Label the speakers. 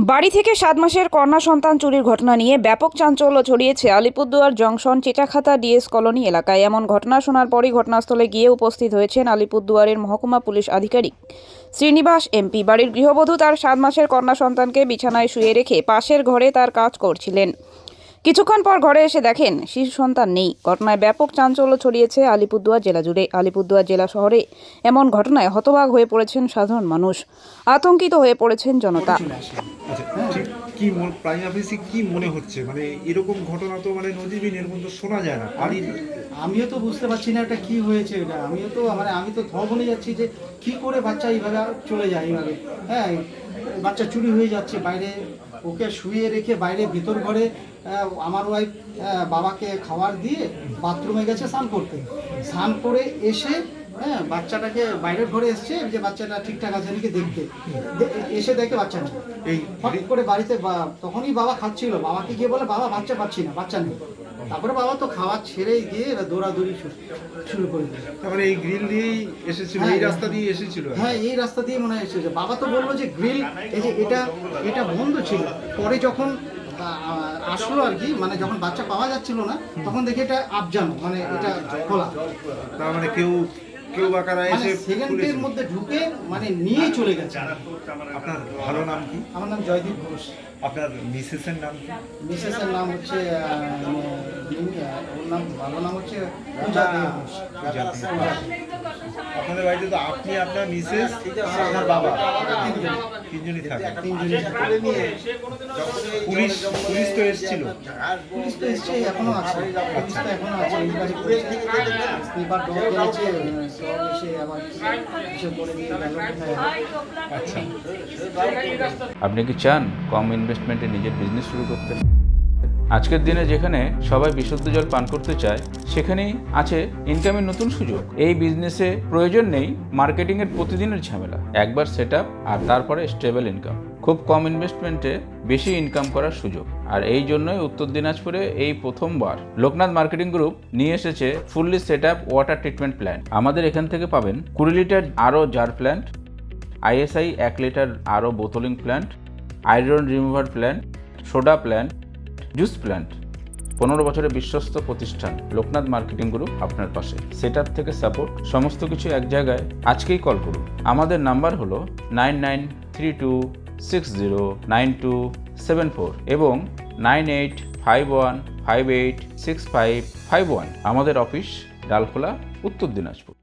Speaker 1: বাড়ি থেকে 7 মাসের কন্যা সন্তান চুরির ঘটনা নিয়ে ব্যাপক চাঞ্চল্য ছড়িয়েছে আলিপুরদুয়ার জংশন চিটাখাতা ডিএস কলোনি এলাকায়। এমন ঘটনা শোনার পরই ঘটনাস্থলে গিয়ে উপস্থিত হয়েছেন আলিপুরদুয়ারের মহকুমা পুলিশ আধিকারিক শ্রীনিবাস এমপি। বাড়ির গৃহবধূ তার 7 মাসের কন্যা সন্তানকে বিছানায় শুয়ে রেখে পাশের ঘরে তার কাজ করছিলেন। কিছুক্ষণ পর ঘরে এসে দেখেন শিশু সন্তান নেই। ঘটনায় ব্যাপক চাঞ্চল্য ছড়িয়েছে আলিপুরদুয়ার জেলা জুড়ে। আলিপুরদুয়ার জেলা শহরে এমন ঘটনায় হতবাক হয়ে পড়েছেন সাধারণ মানুষ, আতঙ্কিত হয়ে পড়েছেন জনতা।
Speaker 2: ঠিক কি প্রাইম অফিসে কি মনে হচ্ছে, মানে এরকম ঘটনা তো মানে নজিরবিহীন, এর মধ্যে শোনা যায় না।
Speaker 3: আমিও তো বুঝতে পারছি না এটা কি হয়েছে। এটা আমি তো থ বলে যাচ্ছি যে কি করে বাচ্চা এইভাবে চলে যায় এইভাবে। হ্যাঁ, বাচ্চা চুরি হয়ে যাচ্ছে, বাইরে ওকে শুয়ে রেখে বাইরে ভিতর ঘরে আমার ওয়াইফ বাবাকে খাবার দিয়ে বাথরুমে গেছে স্নান করতে। স্নান করে এসে বাচ্চাটাকে বাইরের ঘরে এসছে যে বাচ্চাটা ঠিকঠাক আছে নাকি দেখতে, এসে দেখে বাচ্চা নেই। এই হঠাৎ করে বাড়িতে তখনই বাবা খাচ্ছিল, বাবাকে গিয়ে বলে বাবা বাচ্চা পাচ্ছি না, বাচ্চা নেই। তারপরে বাবা তো খাওয়া ছেড়েই দিয়ে দৌড়াদৌড়ি শুরু করে দিল।
Speaker 2: তারপরে এই গ্রিল দিয়েই এসেছিল, এই রাস্তা দিয়ে এসেছিল।
Speaker 3: হ্যাঁ, এই রাস্তা দিয়ে মনে হয় এসেছে। বাবা তো বললো যে গ্রিল এই যে এটা বন্ধ ছিল। পরে যখন আসলো আর কি, মানে যখন বাচ্চা পাওয়া যাচ্ছিল না তখন দেখি এটা আবজানো, মানে এটা খোলা।
Speaker 2: তার মানে কেউ বা কারা এসে
Speaker 3: সেকেন্ডের মধ্যে ঢুকে মানে নিয়ে চলে গেছে।
Speaker 2: আপনার ভালো নাম কি?
Speaker 3: আমার নাম জয়দীপ ঘোষ।
Speaker 2: আপনার মিসেসের নাম কি?
Speaker 3: মিসেসের নাম হচ্ছে ওর নাম ভালো নাম হচ্ছে পূজা ঘোষ।
Speaker 2: আপনাদের বাড়িতে তো আপনি, আপনার মিসেস, আপনার বাবা, তিনজনই থাকে। পুলিশ তো এসেছিল?
Speaker 3: পুলিশ তো এসছে, এখনো আছে। পুলিশ তো এখনো আছে। স্নিপার ডগ করেছে, এসে আবার এসে বলে দিয়ে গেল কোথায়।
Speaker 2: আচ্ছা,
Speaker 4: আপনি কি চান কম ইনভেস্টমেন্টে নিজের বিজনেস শুরু করতে? আজকের দিনে যেখানে সবাই বিশুদ্ধ জল পান করতে চায়, সেখানেই আছে ইনকামের নতুন সুযোগ। এই বিজনেসে প্রয়োজন নেই মার্কেটিংয়ের প্রতিদিনের ঝামেলা। একবার সেট আপ আর তারপরে স্টেবল ইনকাম। খুব কম ইনভেস্টমেন্টে বেশি ইনকাম করার সুযোগ। আর এই জন্যই উত্তর দিনাজপুরে এই প্রথমবার লোকনাথ মার্কেটিং গ্রুপ নিয়ে এসেছে fully set up water treatment plant. আমাদের এখান থেকে পাবেন 20 লিটার আরও জার প্ল্যান্ট, ISI 1 লিটার আরও bottling plant, iron remover plant, soda plant, juice plant. 15 বছরের বিশ্বস্ত প্রতিষ্ঠান লোকনাথ মার্কেটিং গ্রুপ আপনার পাশে। সেট আপ থেকে সাপোর্ট, সমস্ত কিছু এক জায়গায়। আজকেই কল করুন। আমাদের নাম্বার হলো 9932609274 এবং 9851586551। আমাদের অফিস ডালখোলা, উত্তর দিনাজপুর।